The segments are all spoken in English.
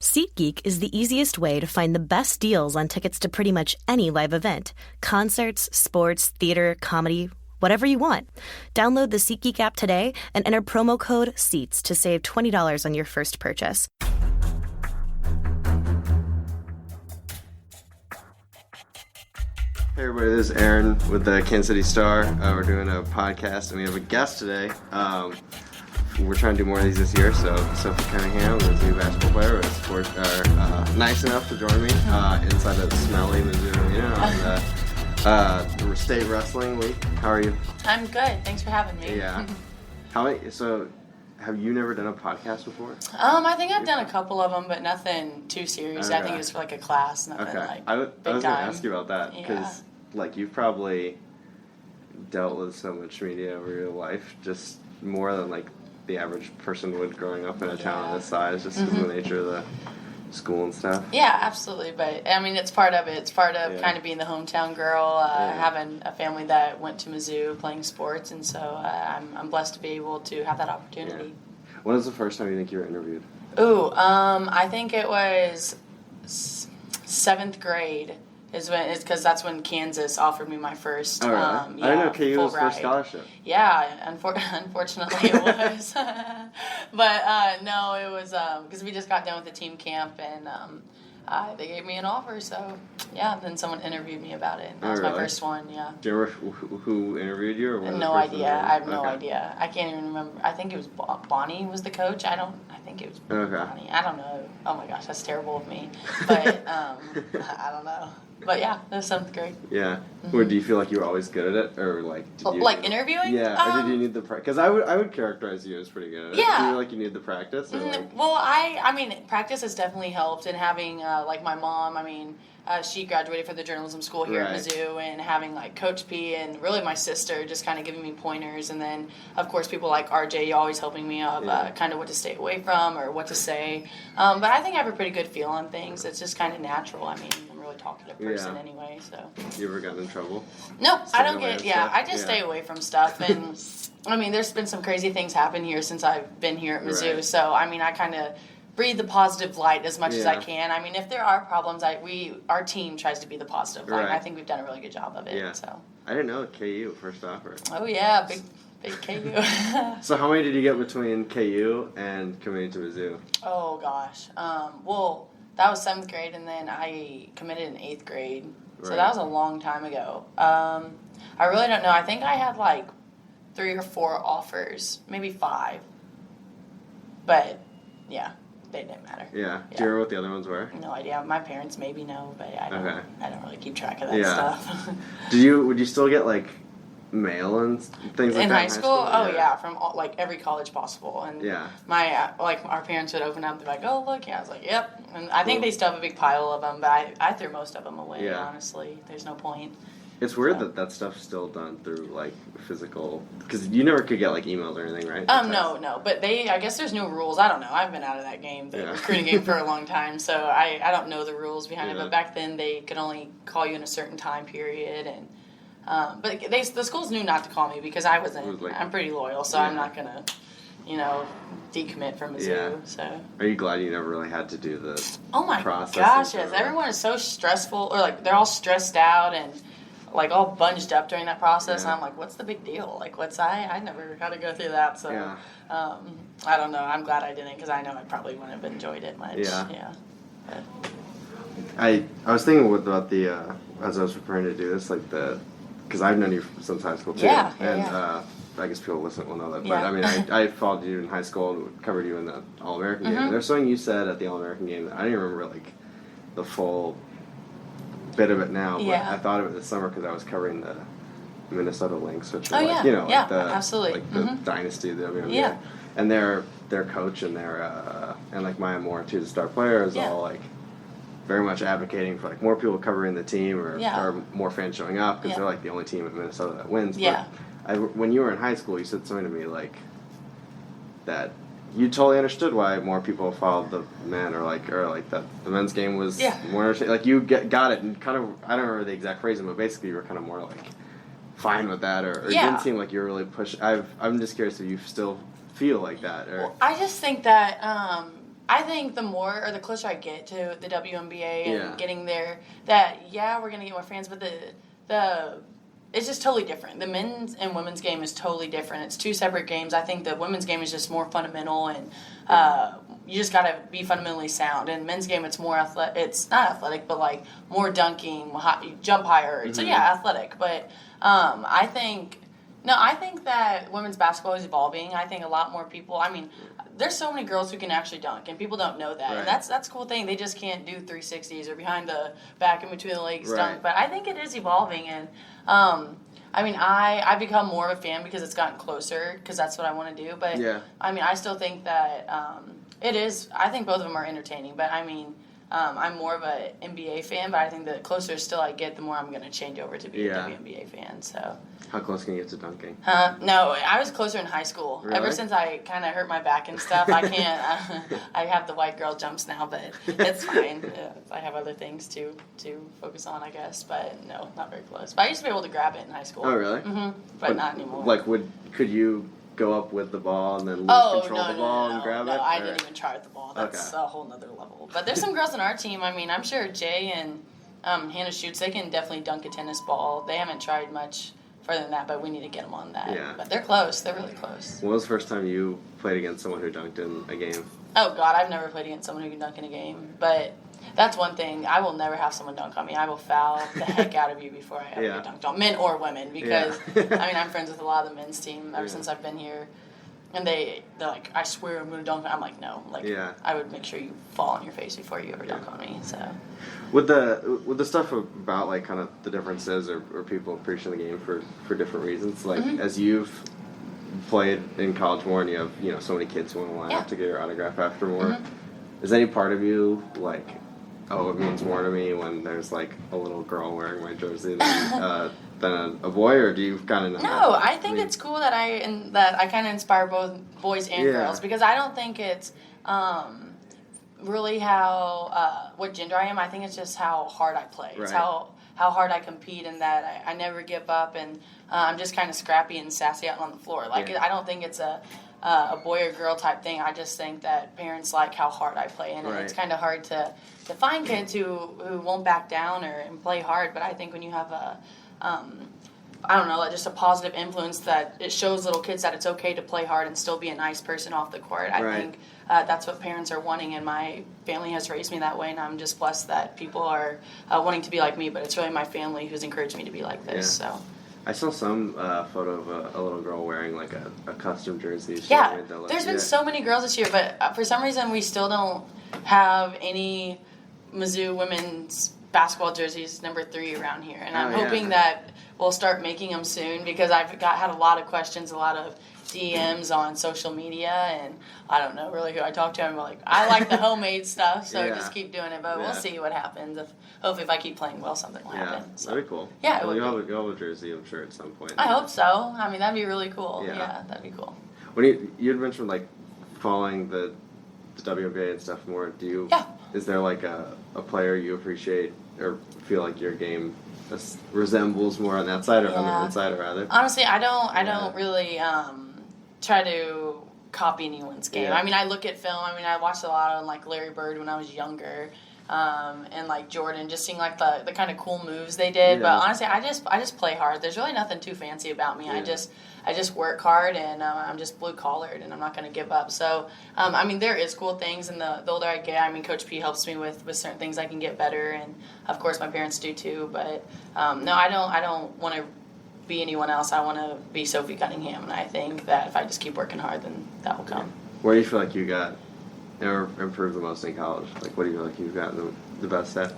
SeatGeek is the easiest way to find the best deals on tickets to pretty much any live event. Concerts, sports, theater, comedy, whatever you want. Download the SeatGeek app today and enter promo code SEATS to save $20 on your first purchase. Hey everybody, this is Aaron with the Kansas City Star. We're doing a podcast and we have a guest today. We're trying to do more of these this year, so Sophie Cunningham, the new basketball player, are nice enough to join me inside the smelly Mizzou on the state wrestling week. How are you? I'm good. Thanks for having me. Yeah. So, have you never done a podcast before? I think I've done a couple of them, but nothing too serious. Okay. I think it was for like a class, nothing like I was going to ask you about that because you've probably dealt with so much media over your life, just more than like the average person would growing up in a town this size, just because of the nature of the school and stuff. Yeah, absolutely. But I mean, it's part of it. It's part of kind of being the hometown girl, having a family that went to Mizzou, playing sports, and so I'm blessed to be able to have that opportunity. Yeah. When was the first time you think you were interviewed? I think it was 7th grade. Because that's when Kansas offered me my first. Oh, really? I didn't know KU was first scholarship. Yeah, unfortunately it was. But no, it was because we just got done with the team camp and they gave me an offer. So yeah, then someone interviewed me about it. That was my first one. Yeah. Do you remember who interviewed you? Or no idea. I have no idea. I can't even remember. I think it was Bonnie was the coach. I think it was Bonnie. I don't know. Oh my gosh, that's terrible of me. But I don't know. But yeah, that was 7th grade. Yeah. Mm-hmm. Or do you feel like you were always good at it, or like did you, like interviewing? Yeah. Or did you need the practice? Because I would characterize you as pretty good at it. Yeah. Do you feel like you need the practice? Or like... Well, I mean, practice has definitely helped, and having like my mom. I mean, she graduated from the journalism school here at Mizzou, and having like Coach P and really my sister just kind of giving me pointers, and then of course people like RJ always helping me of kind of what to stay away from or what to say. But I think I have a pretty good feel on things. It's just kind of natural. I mean, I'm a really talkative person anyway, so. You ever gotten in trouble? No, I don't get. Yeah, I just stay away from stuff, and I mean, there's been some crazy things happen here since I've been here at Mizzou. So I mean, I kind of breathe the positive light as much as I can. I mean, if there are problems, our team tries to be the positive light. I think we've done a really good job of it. Yeah. So I didn't know KU first offer. Oh yeah, big KU. So how many did you get between KU and committing to Mizzou? Oh gosh, well that was 7th grade, and then I committed in 8th grade. So that was a long time ago. I really don't know. I think I had like 3 or 4 offers, maybe 5. But yeah. They didn't matter. Yeah. Do you remember what the other ones were? No idea. My parents maybe know, but I don't really keep track of that stuff. Would you still get like mail and things like in that high school? Oh yeah, from like every college possible. And my our parents would open up. They're like, "Oh look," I was like, "Yep." And I think they still have a big pile of them, but I threw most of them away. Yeah. Honestly, there's no point. It's weird that stuff's still done through like physical, because you never could get like emails or anything, right? No, but I guess there's new rules. I don't know. I've been out of that game, the recruiting game, for a long time, so I don't know the rules behind it. But back then they could only call you in a certain time period, and but the schools knew not to call me because I'm pretty loyal, so I'm not gonna, decommit from Mizzou. Yeah. So. Are you glad you never really had to do the process? Gosh, yes. Everyone is so stressful, or like they're all stressed out and like all bunged up during that process, and I'm like, what's the big deal? Like, I never had to go through that, so I don't know. I'm glad I didn't, because I know I probably wouldn't have enjoyed it much. Yeah. But. I was thinking about the as I was preparing to do this, because I've known you since high school too, I guess people listening will know that. But I mean, I followed you in high school and covered you in the All-American game. And there's something you said at the All-American game that I didn't remember like the full bit of it now, but I thought of it this summer because I was covering the Minnesota Lynx, which are absolutely. Like the dynasty of the WNBA. And their coach and and like Maya Moore too, the star player, is all like very much advocating for like more people covering the team or more fans showing up because they're like the only team in Minnesota that wins. But when you were in high school, you said something to me like that. You totally understood why more people followed the men, or that the men's game was more like you got it, and kind of, I don't remember the exact phrasing, but basically you were kind of more like fine with that, or it didn't seem like you were really pushing. I'm just curious if you still feel like that, or. Well, I just think that I think the closer I get to the WNBA and getting there, that we're gonna get more fans, but the it's just totally different. The men's and women's game is totally different. It's two separate games. I think the women's game is just more fundamental, and you just gotta be fundamentally sound. And men's game, it's more athletic. It's not athletic, but like more dunking, jump higher. Mm-hmm. So athletic. But I think that women's basketball is evolving. I think a lot more people. I mean, there's so many girls who can actually dunk, and people don't know that. Right. And that's a cool thing. They just can't do 360s or behind the back in between the legs dunk. But I think it is evolving, and I mean, I become more of a fan because it's gotten closer, because that's what I want to do. But I mean, I still think that it is. I think both of them are entertaining. But I mean, I'm more of an NBA fan. But I think the closer still I get, the more I'm going to change over to be a WNBA fan. So. How close can you get to dunking? No, I was closer in high school. Really? Ever since I kind of hurt my back and stuff, I can't. I have the white girl jumps now, but it's fine. I have other things to focus on, I guess. But no, not very close. But I used to be able to grab it in high school. Oh, really? Mm-hmm. But not anymore. Like, could you go up with the ball and then lose control of the ball and grab it? No, I didn't even try with the ball. That's a whole nother level. But there's some girls on our team. I mean, I'm sure Jay and Hannah Schutz, they can definitely dunk a tennis ball. They haven't tried much further than that, but we need to get them on that. Yeah. But they're close. They're really close. When was the first time you played against someone who dunked in a game? Oh, God, I've never played against someone who can dunk in a game. But that's one thing. I will never have someone dunk on me. I will foul the heck out of you before I ever get dunked on, men or women, because, I mean, I'm friends with a lot of the men's team ever since I've been here. And they're like, I swear I'm going to dunk. I'm like, no. Like, I would make sure you fall on your face before you ever dunk on me. So, with the stuff about like kind of the differences or people appreciating the game for different reasons, like as you've played in college more and you have so many kids who want to line up to get your autograph after more, is any part of you like, oh, it means more to me when there's like a little girl wearing my jersey than a boy, or do you kind of know? No, I think it's cool that I kind of inspire both boys and girls, because I don't think it's really how what gender I am. I think it's just how hard I play. Right. It's how hard I compete, and that I never give up, and I'm just kind of scrappy and sassy out on the floor. Like I don't think it's a boy or girl type thing. I just think that parents like how hard I play, and it's kind of hard to find kids who won't back down and play hard. But I think when you have I don't know, like just a positive influence that it shows little kids that it's okay to play hard and still be a nice person off the court. I think that's what parents are wanting, and my family has raised me that way, and I'm just blessed that people are wanting to be like me, but it's really my family who's encouraged me to be like this. Yeah. So. I saw some photo of a little girl wearing like a custom jersey. There's been so many girls this year, but for some reason we still don't have any Mizzou women's basketball jerseys number 3 around here, and I'm hoping that we'll start making them soon, because I've had a lot of questions, a lot of DMs on social media, and I don't know really who I talk to. I'm like, I like the homemade stuff, so just keep doing it, but we'll see what happens. Hopefully if I keep playing well, something will happen. So. That'd be cool. Yeah, you'll have a jersey, I'm sure, at some point. I hope so. I mean, that'd be really cool. Yeah, that'd be cool. When you had mentioned like following the WNBA and stuff more, is there like a player you appreciate or feel like your game resembles more on that side or on the inside, or rather? Honestly, I don't really try to copy anyone's game. I mean, I look at film. I mean, I watched a lot on like Larry Bird when I was younger, and like Jordan, just seeing like the kind of cool moves they did. But honestly, I just play hard. There's really nothing too fancy about me. I just work hard, and I'm just blue collared, and I'm not going to give up. So, I mean, there is cool things, and the older I get, I mean, Coach P helps me with certain things I can get better, and of course my parents do too. But no, I don't want to be anyone else. I want to be Sophie Cunningham, and I think that if I just keep working hard, then that will come. Where do you feel like you got or improved the most in college? Like, what do you feel like you've gotten the best at?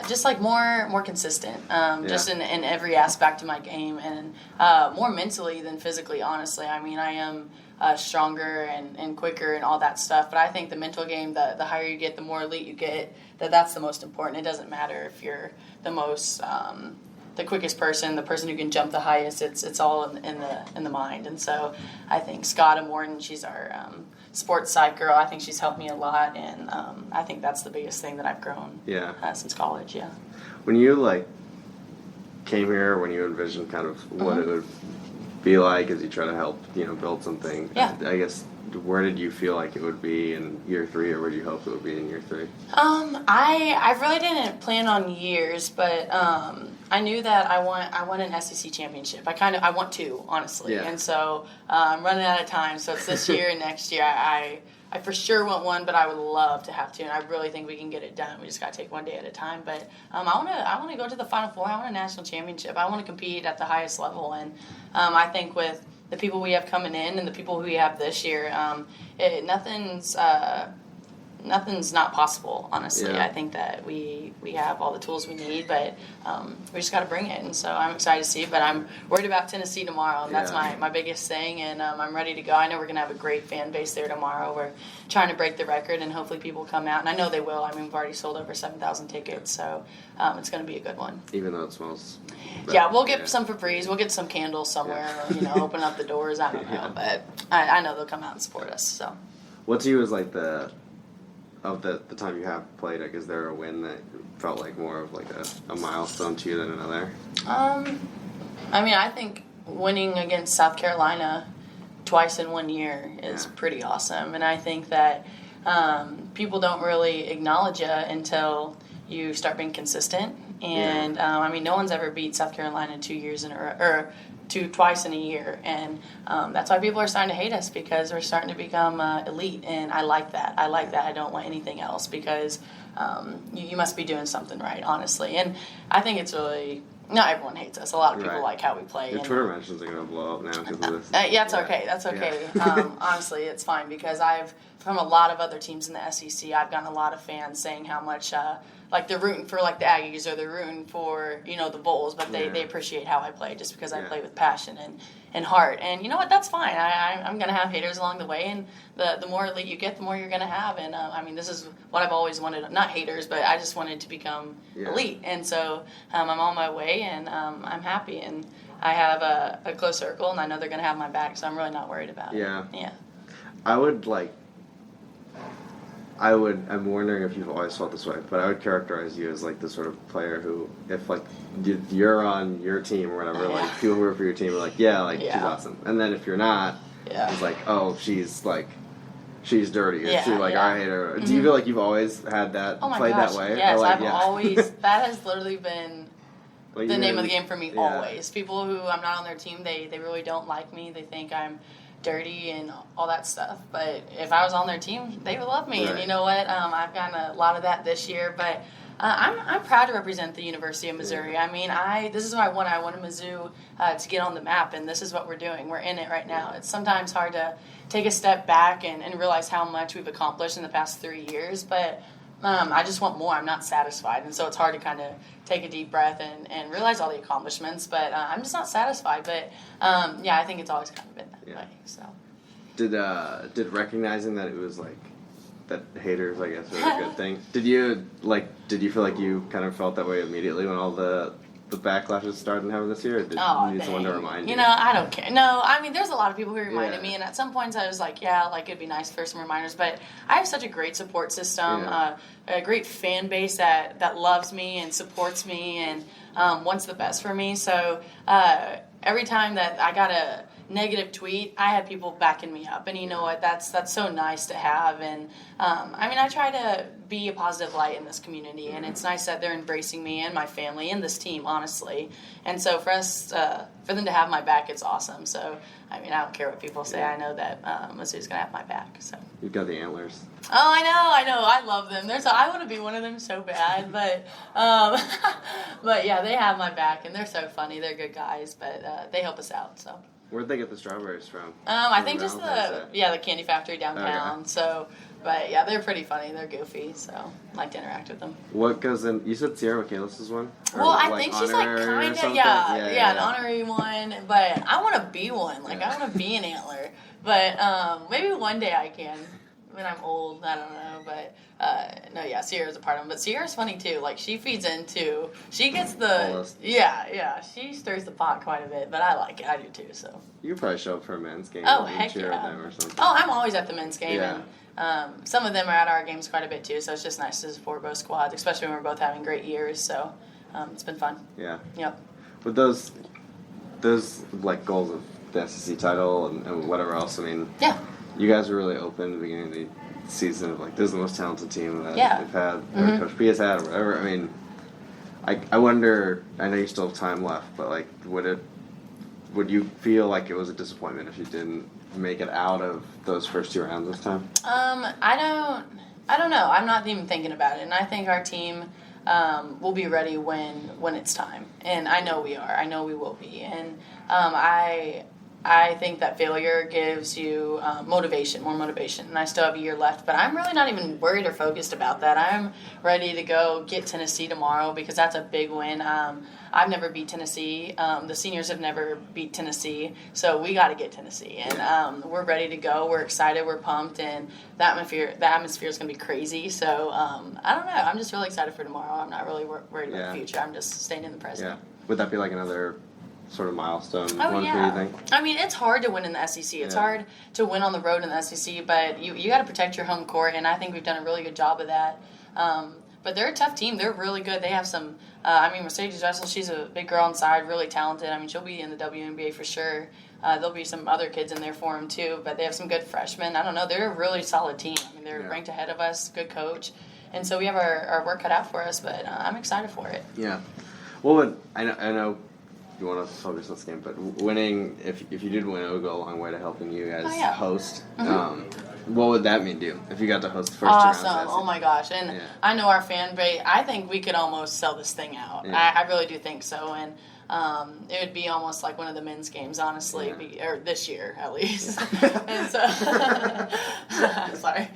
Just like more consistent, just in every aspect of my game, and more mentally than physically, honestly. I mean, I am stronger and quicker and all that stuff, but I think the mental game, the higher you get, the more elite you get, that's the most important. It doesn't matter if you're the most the quickest person, the person who can jump the highest. It's all in the mind. And so I think Scotta Morton, she's our sports side girl. I think she's helped me a lot, and I think that's the biggest thing that I've grown since college. Yeah. When you came here, when you envisioned kind of what it would be like as you try to help, build something? Yeah. I guess, where did you feel like it would be in year 3, or where do you hope it would be in year 3? I really didn't plan on years, but I knew that I want an SEC championship. I want to, honestly. Yeah. And so I'm running out of time, so it's this year and next year. I for sure want one, but I would love to have two, and I really think we can get it done. We just got to take one day at a time. But I want to go to the Final Four. I want a national championship. I want to compete at the highest level, and I think with the people we have coming in and the people who we have this year, nothing's not possible, honestly. Yeah. I think that we have all the tools we need, but we just got to bring it. And so I'm excited to see. But I'm worried about Tennessee tomorrow, and that's my biggest thing. And I'm ready to go. I know we're going to have a great fan base there tomorrow. We're trying to break the record, and hopefully people come out. And I know they will. I mean, we've already sold over 7,000 tickets, so it's going to be a good one. Even though it smells bad. Yeah, we'll get some Febreze. We'll get some candles somewhere, open up the doors. I don't know. But I know they'll come out and support us. So. What to you is like the time you have played, like, is there a win that felt like more of like a milestone to you than another? I think winning against South Carolina twice in 1 year is pretty awesome. And I think that people don't really acknowledge it until you start being consistent. And, no one's ever beat South Carolina 2 years in a row, or twice in a year, and that's why people are starting to hate us, because we're starting to become elite, and I like that. I don't want anything else, because you must be doing something right, honestly. And I think it's really, not everyone hates us. A lot of people like how we play. Your Twitter mentions are going to blow up now because of this. That's okay. That's okay. Yeah. Honestly, it's fine, because from a lot of other teams in the SEC, I've gotten a lot of fans saying how much they're rooting for the Aggies, or they're rooting for the Bulls, but they appreciate how I play, just because I play with passion and heart. And you know what? That's fine. I'm going to have haters along the way, and the more elite you get, the more you're going to have. And this is what I've always wanted. Not haters, but I just wanted to become elite. And so I'm on my way, and I'm happy. And I have a close circle, and I know they're going to have my back, so I'm really not worried about it. Yeah. I'm wondering if you've always felt this way, but I would characterize you as like the sort of player who, if you're on your team or whatever, people who are for your team are she's awesome. And then if you're not, it's like, oh, she's dirty, or I hate her. Do you feel like you've always had that, played that way? Yes, I've always, that has literally been the name of the game for me, always. People who I'm not on their team, they really don't like me. They think I'm dirty and all that stuff, but if I was on their team, they would love me. Right. And you know what, I've gotten a lot of that this year, but I'm proud to represent the University of Missouri. This is what I want. I want Mizzou to get on the map, and this is what we're doing. We're in it right now. It's sometimes hard to take a step back and realize how much we've accomplished in the past 3 years, but I just want more. I'm not satisfied, and so it's hard to kind of take a deep breath and realize all the accomplishments, but I'm just not satisfied. But I think it's always kind of been that way. So did recognizing that it was that haters, I guess, are a good thing? Did you feel like you kind of felt that way immediately when all the backlashes started happening this year? Or did you need someone to remind you? I don't care. No, there's a lot of people who reminded me, and at some points I was like, it'd be nice for some reminders. But I have such a great support system, a great fan base that loves me and supports me and wants the best for me. So every time that I got a negative tweet, I had people backing me up, and you know what? That's so nice to have. And I try to be a positive light in this community, and it's nice that they're embracing me and my family and this team, honestly. And so for them to have my back, it's awesome. So I don't care what people say. I know that Mizzou's gonna have my back. So you've got the antlers. Oh, I know. I love them. I want to be one of them so bad, but but yeah, they have my back, and they're so funny. They're good guys, but they help us out. So. Where'd they get the strawberries from? I think just the candy factory downtown. Okay. So, but yeah, they're pretty funny. They're goofy, so I like to interact with them. What goes in? You said Sierra Michaelis is one? Well, I think she's kind of, an honorary one, but I want to be one. I want to be an antler. But maybe one day I can. When I'm old, I don't know, but Sierra's a part of them. But Sierra's funny too. She feeds into. She gets the she stirs the pot quite a bit, but I like it. I do too. So you could probably show up for a men's game. Oh heck cheer yeah! Them or something. Oh, I'm always at the men's game, and some of them are at our games quite a bit too. So it's just nice to support both squads, especially when we're both having great years. So it's been fun. Yeah. Yep. With those goals of the SEC title and whatever else. I mean, you guys were really open at the beginning of the season of like, this is the most talented team that we've had, or Coach P has had, or whatever. I mean, I wonder, I know you still have time left, but like, would you feel like it was a disappointment if you didn't make it out of those first 2 rounds this time? I don't know. I'm not even thinking about it, and I think our team will be ready when it's time, and I know we are. I know we will be, and I think that failure gives you more motivation, and I still have a year left, but I'm really not even worried or focused about that. I'm ready to go get Tennessee tomorrow because that's a big win. I've never beat Tennessee. The seniors have never beat Tennessee, so we got to get Tennessee, and we're ready to go. We're excited. We're pumped, and the atmosphere is going to be crazy. So I don't know. I'm just really excited for tomorrow. I'm not really worried about the future. I'm just staying in the present. Yeah. Would that be like another sort of milestone one for you think? I mean, it's hard to win in the SEC. It's hard to win on the road in the SEC, but you got to protect your home court, and I think we've done a really good job of that. But they're a tough team. They're really good. They have some, Mercedes Dressel, she's a big girl inside, really talented. I mean, she'll be in the WNBA for sure. There'll be some other kids in there for them too, but they have some good freshmen. I don't know. They're a really solid team. I mean, they're ranked ahead of us, good coach. And so we have our work cut out for us, but I'm excited for it. Yeah. Well, I know you want to focus on this game, but winning, if you did win, it would go a long way to helping you guys host. What would that mean to you if you got to host the first 2 rounds? Awesome. Oh my gosh. And I know our fan base, I think we could almost sell this thing out. I really do think so. And it would be almost like one of the men's games, honestly, or this year at least. And so, sorry.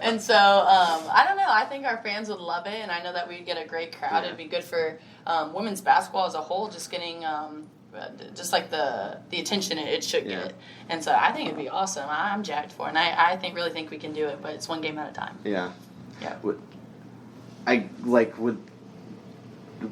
And so, I don't know. I think our fans would love it, and I know that we'd get a great crowd. It'd be good for women's basketball as a whole, just getting just like the attention it should get. And so I think it'd be awesome. I'm jacked for it, and I really think we can do it, but it's one game at a time. Yeah.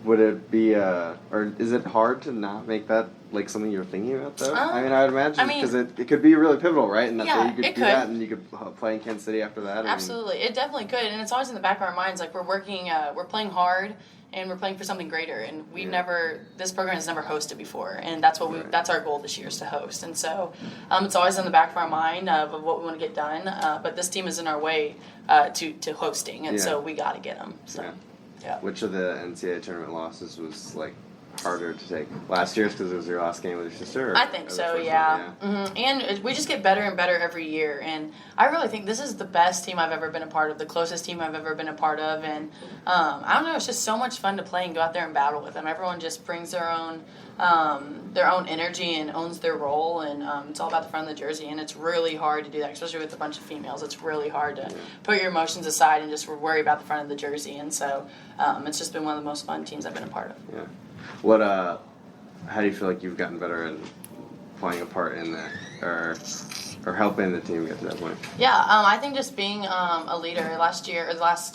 Would it be, or is it hard to not make that like something you're thinking about though? I mean, I would imagine because it could be really pivotal, right? And that you could do that, and you could play in Kansas City after that. Absolutely, it definitely could, and it's always in the back of our minds. Like we're working, we're playing hard, and we're playing for something greater. And we've this program has never hosted before, and that's what that's our goal this year is to host. And so it's always in the back of our mind of what we want to get done. But this team is in our way to hosting, and so we got to get them. So. Yeah. Which of the NCAA tournament losses was like harder to take? Last year's because it was your last game with your sister? I think so, yeah. Mm-hmm. And we just get better and better every year. And I really think this is the best team I've ever been a part of, the closest team I've ever been a part of. And I don't know, it's just so much fun to play and go out there and battle with them. Everyone just brings their own energy and owns their role, and it's all about the front of the jersey, and it's really hard to do that, especially with a bunch of females. It's really hard to put your emotions aside and just worry about the front of the jersey, and so it's just been one of the most fun teams I've been a part of. Yeah. What? How do you feel like you've gotten better in playing a part in that, or helping the team get to that point? Yeah, I think just being a leader. The last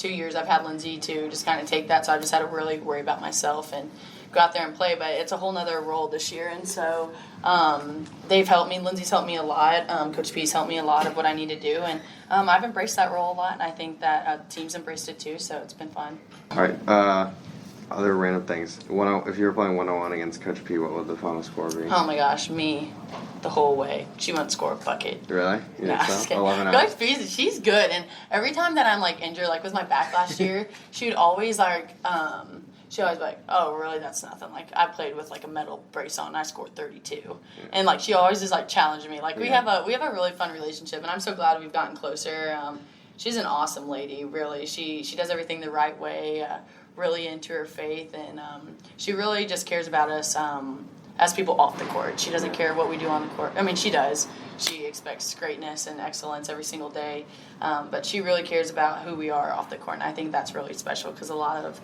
2 years, I've had Lindsay to just kind of take that, so I've just had to really worry about myself and go out there and play, but it's a whole nother role this year, and so they've helped me. Lindsay's helped me a lot. Coach P's helped me a lot of what I need to do, and I've embraced that role a lot, and I think that the team's embraced it too, so it's been fun. All right, other random things. If you were playing 1-on-1 against Coach P, what would the final score be? Oh my gosh, me the whole way. She wouldn't score a bucket. Really? You nah, so? 11 Coach P, she's good, and every time that I'm like injured, like with my back last year, she would always she always be like, oh, really, that's nothing. Like, I played with, like, a metal brace on, and I scored 32. Yeah. And, like, she always is, like, challenging me. Like, we have a really fun relationship, and I'm so glad we've gotten closer. She's an awesome lady, really. She does everything the right way, really into her faith, and she really just cares about us as people off the court. She doesn't care what we do on the court. I mean, she does. She expects greatness and excellence every single day, but she really cares about who we are off the court, and I think that's really special because a lot of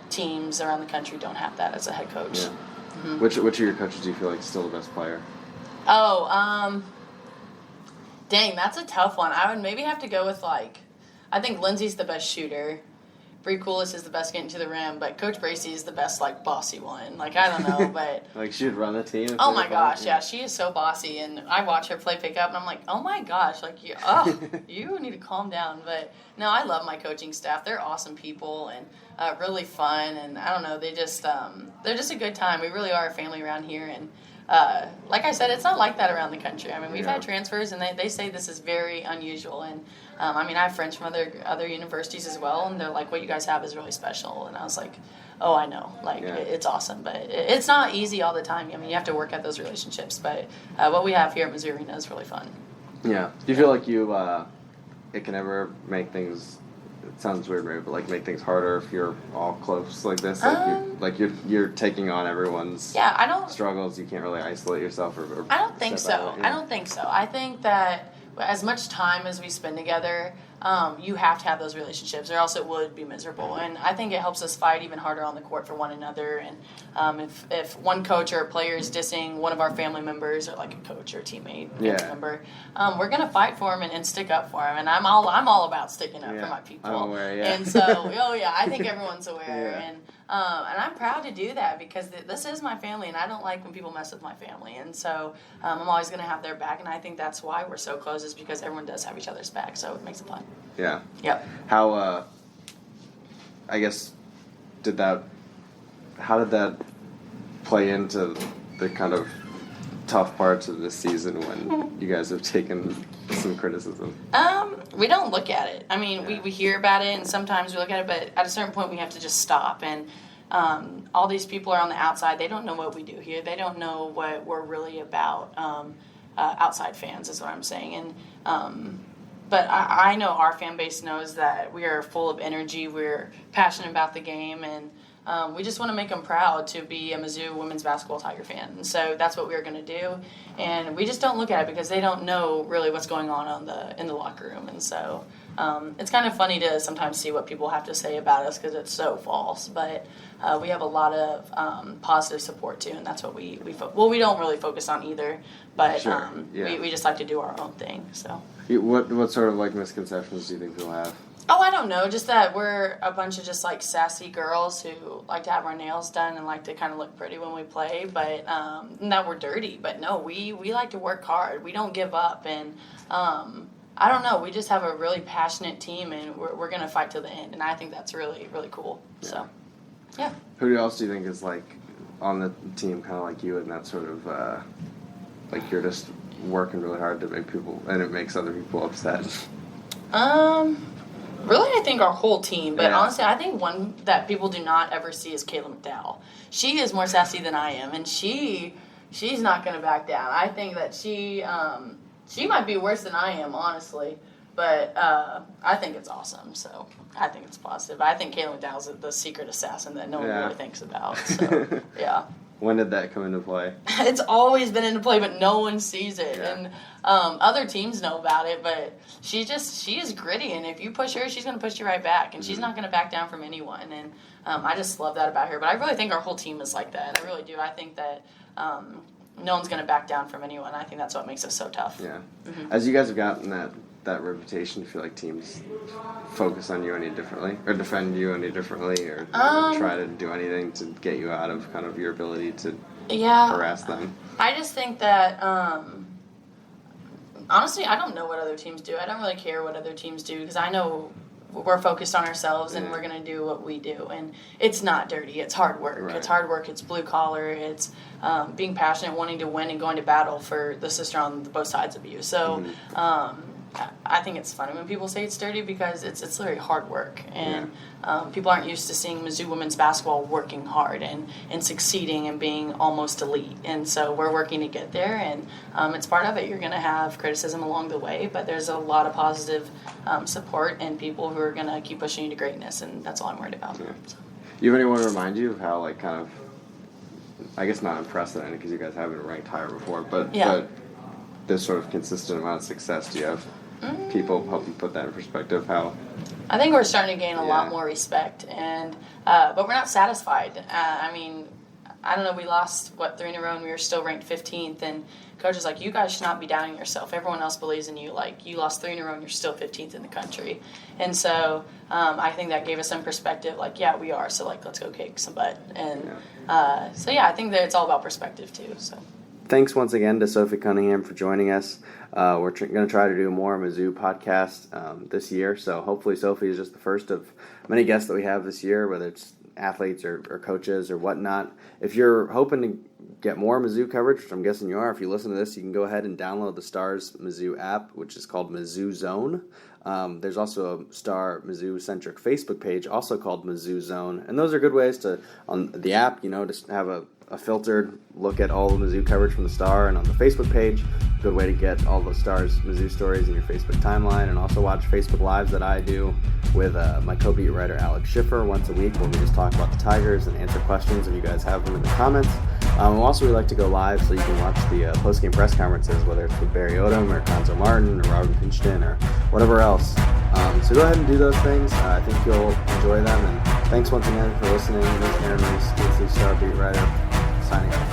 teams around the country don't have that as a head coach. Yeah. Mm-hmm. Which of your coaches do you feel like is still the best player? Oh, dang, that's a tough one. I would maybe have to go with, like, I think Lindsay's the best shooter. Bree Coolis is the best getting to the rim, but Coach Bracey is the best, like, bossy one. Like, I don't know, but... like, she'd run the team? Oh, my gosh, yeah. She is so bossy, and I watch her play pick up, and I'm like, oh, my gosh, like, you need to calm down. But, no, I love my coaching staff. They're awesome people and really fun, and I don't know, they're just a good time. We really are a family around here, and like I said, it's not like that around the country. I mean, we've had transfers, and they say this is very unusual. And I mean, I have friends from other universities as well, and they're like, what you guys have is really special. And I was like, oh, I know. Like, it's awesome. But it's not easy all the time. I mean, you have to work at those relationships. But what we have here at Mizzou Arena is really fun. Yeah. Do you feel like it can ever make things... It sounds weird, maybe, but like make things harder if you're all close like this. Like you're taking on everyone's struggles. You can't really isolate yourself or I don't think so. I don't think so. I think that as much time as we spend together, you have to have those relationships, or else it would be miserable. And I think it helps us fight even harder on the court for one another. And if one coach or a player is dissing one of our family members, or like a coach or a teammate member, we're gonna fight for him and stick up for him. And I'm all about sticking up for my people. I'm aware, And so, I think everyone's aware. And I'm proud to do that, because this is my family, and I don't like when people mess with my family. And so I'm always going to have their back, and I think that's why we're so close, is because everyone does have each other's back, so it makes it fun. Yeah. Yep. How, I guess, how did that play into the kind of tough parts of this season when you guys have taken some criticism? We don't look at it. I mean, we hear about it, and sometimes we look at it, but at a certain point we have to just stop. And all these people are on the outside. They don't know what we do here. They don't know what we're really about. Outside fans is what I'm saying. And but I know our fan base knows that we are full of energy. We're passionate about the game, and we just want to make them proud to be a Mizzou women's basketball Tiger fan. And so that's what we're going to do. And we just don't look at it because they don't know really what's going on in the locker room. And so it's kind of funny to sometimes see what people have to say about us, because it's so false. But we have a lot of positive support too, and that's what we don't really focus on either. But we just like to do our own thing. So what sort of like misconceptions do you think people have? Oh, I don't know. Just that we're a bunch of just like sassy girls who like to have our nails done and like to kind of look pretty when we play, but that we're dirty. But no, we like to work hard. We don't give up, and I don't know. We just have a really passionate team, and we're gonna fight to the end. And I think that's really, really cool. Yeah. So, yeah. Who else do you think is like on the team, kind of like you, and that sort of like you're just working really hard to make people, and it makes other people upset? Really, I think our whole team, but honestly, I think one that people do not ever see is Kayla McDowell. She is more sassy than I am, and she's not going to back down. I think that she might be worse than I am, honestly, but I think it's awesome, so I think it's positive. I think Kayla McDowell's the secret assassin that no one really thinks about, so, yeah. When did that come into play? It's always been into play, but no one sees it. Yeah. And other teams know about it, but she is gritty, and if you push her, she's going to push you right back, and she's not going to back down from anyone. And I just love that about her. But I really think our whole team is like that. I really do. I think that no one's going to back down from anyone. I think that's what makes us so tough. Yeah. As you guys have gotten that reputation, do you feel like teams focus on you any differently, or defend you any differently, or try to do anything to get you out of kind of your ability to harass them? I just think that honestly, I don't know what other teams do. I don't really care what other teams do, because I know we're focused on ourselves, and we're going to do what we do. And it's not dirty. It's hard work. Right. It's hard work. It's blue collar. It's being passionate, wanting to win, and going to battle for the sister on both sides of you. So I think it's funny when people say it's dirty, because it's literally hard work. And people aren't used to seeing Mizzou women's basketball working hard and succeeding and being almost elite. And so we're working to get there, and it's part of it. You're going to have criticism along the way, but there's a lot of positive support and people who are going to keep pushing you to greatness, and that's all I'm worried about. Yeah. So. You have anyone to remind you of how, like, kind of, I guess not unprecedented because you guys haven't ranked higher before, but this sort of consistent amount of success, do you have people help you put that in perspective? How? I think we're starting to gain a lot more respect, and but we're not satisfied. I mean, I don't know, we lost, 3 in a row, and we were still ranked 15th, and coach is like, you guys should not be doubting yourself. Everyone else believes in you. Like, you lost 3 in a row, and you're still 15th in the country. And so I think that gave us some perspective, like, yeah, we are, so, like, let's go kick some butt. And so, yeah, I think that it's all about perspective, too, so. Thanks once again to Sophie Cunningham for joining us. We're going to try to do more Mizzou podcasts this year, so hopefully Sophie is just the first of many guests that we have this year, whether it's athletes or coaches or whatnot. If you're hoping to get more Mizzou coverage, which I'm guessing you are, if you listen to this, you can go ahead and download the Stars Mizzou app, which is called Mizzou Zone. There's also a Star Mizzou-centric Facebook page, also called Mizzou Zone. And those are good ways to, on the app, just have a filtered look at all the Mizzou coverage from the Star, and on the Facebook page, good way to get all the Stars Mizzou stories in your Facebook timeline, and also watch Facebook Lives that I do with my co-beat writer Alex Schiffer once a week, where we just talk about the Tigers and answer questions if you guys have them in the comments. Also, we like to go live so you can watch the post-game press conferences, whether it's with Barry Odom or Conzo Martin or Robert Pinchton or whatever else. So go ahead and do those things. I think you'll enjoy them. And thanks once again for listening. This is Aaron Reese, DC Star beat writer, signing off.